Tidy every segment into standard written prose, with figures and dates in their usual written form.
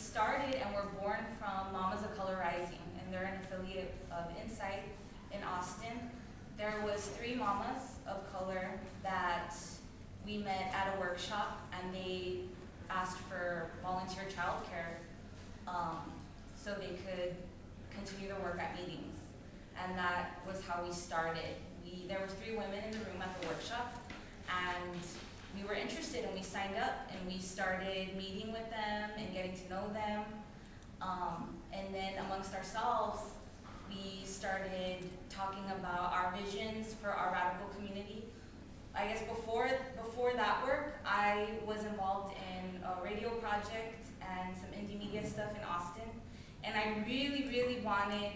started and were born from Mamas of Color Rising, and they're an affiliate of Insight in Austin. There was 3 mamas of color that we met at a workshop, and they asked for volunteer childcare so they could continue their work at meetings. And that was how we started. There was 3 women in the room at the workshop, and we were interested, and we signed up, and we started meeting with them and getting to know them. And then amongst ourselves, we started talking about our visions for our radical community. I guess before that work, I was involved in a radio project and some indie media stuff in Austin. And I really, really wanted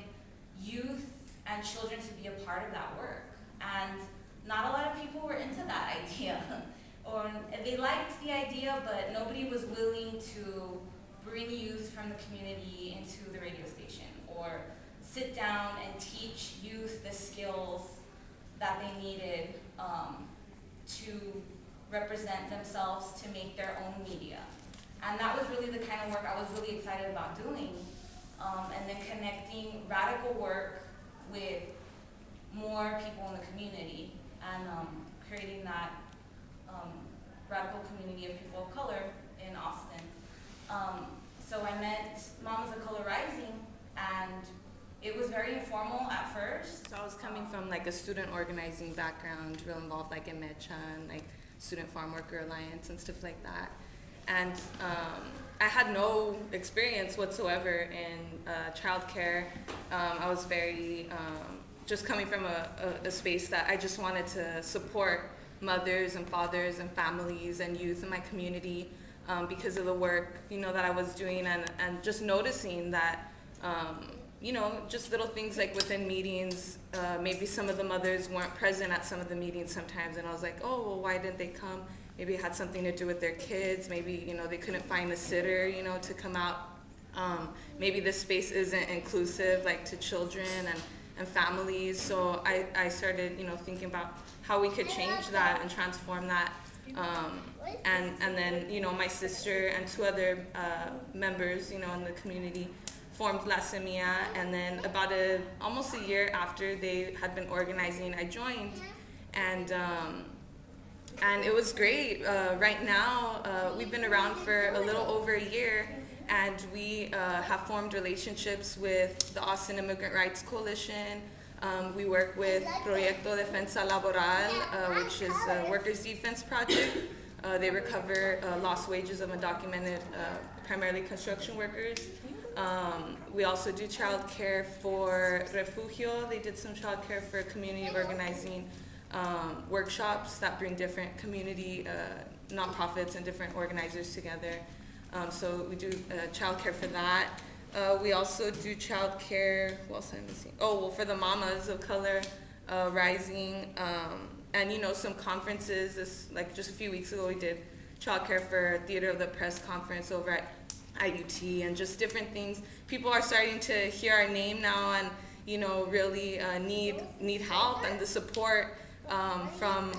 youth and children to be a part of that work. And not a lot of people were into that idea. Or they liked the idea, but nobody was willing to bring youth from the community into the radio station or sit down and teach youth the skills that they needed to represent themselves, to make their own media. And that was really the kind of work I was really excited about doing. And then connecting radical work with more people in the community and creating that radical community of people of color in Austin. So I met Mamas of Color Rising, and it was very informal at first. So I was coming from like a student organizing background, real involved like in Mecha and like Student Farm Worker Alliance and stuff like that. And I had no experience whatsoever in childcare. I was very, just coming from a space that I just wanted to support mothers and fathers and families and youth in my community because of the work, that I was doing, and just noticing that, just little things like within meetings, maybe some of the mothers weren't present at some of the meetings sometimes, and I was like, oh, well, why didn't they come? Maybe it had something to do with their kids. Maybe, they couldn't find a sitter, to come out. Maybe this space isn't inclusive, like, to children and families. So I started, thinking about how we could change that and transform that. And then, my sister and 2 other members, in the community formed La Semilla. And then about almost a year after they had been organizing, I joined. And it was great. Right now, we've been around for a little over a year, and we have formed relationships with the Austin Immigrant Rights Coalition. We work with Proyecto Defensa Laboral, which is a workers' defense project. They recover lost wages of undocumented, primarily construction workers. We also do child care for Refugio. They did some child care for community organizing workshops that bring different community nonprofits and different organizers together. So we do child care for that. We also do child care, what else am I missing? Oh, well, for the Mamas of Color Rising, and some conferences. Just a few weeks ago, we did child care for Theater of the Press conference over at IUT, and just different things. People are starting to hear our name now, and really need help and the support from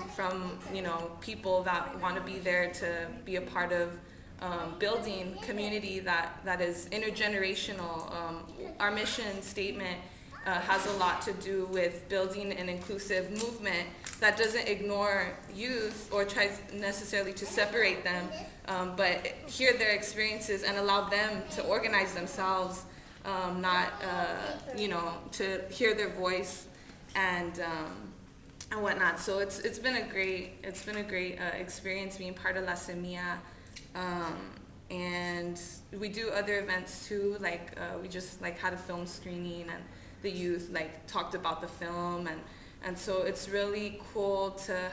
people that want to be there to be a part of building community that is intergenerational. Our mission statement has a lot to do with building an inclusive movement that doesn't ignore youth or tries necessarily to separate them, but hear their experiences and allow them to organize themselves, not to hear their voice and whatnot. So it's been a great experience being part of La Semilla. And we do other events too, we just had a film screening, and the youth talked about the film, and so it's really cool to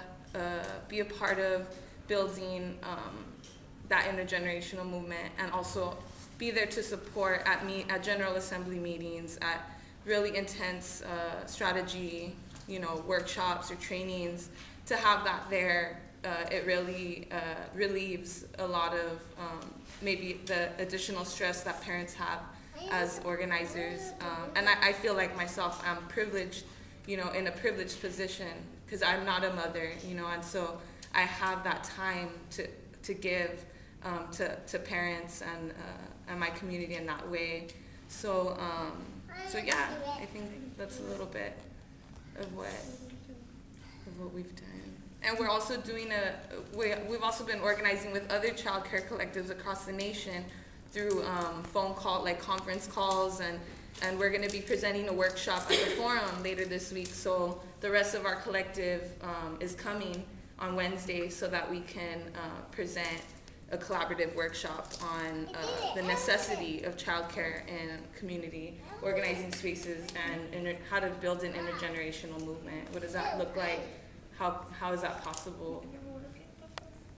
be a part of building that intergenerational movement, and also be there to support at General Assembly meetings, at really intense strategy workshops or trainings. To have that there, it really relieves a lot of maybe the additional stress that parents have as organizers. And I feel like myself, I'm privileged, in a privileged position, because I'm not a mother, and so I have that time to give to parents and my community in that way. So yeah, I think that's a little bit of what we've done. And we're also we've also been organizing with other child care collectives across the nation through phone call, like conference calls, and we're going to be presenting a workshop at the forum later this week. So the rest of our collective is coming on Wednesday so that we can present a collaborative workshop on the necessity of childcare in community organizing spaces and how to build an intergenerational movement. What does that look like? How is that possible?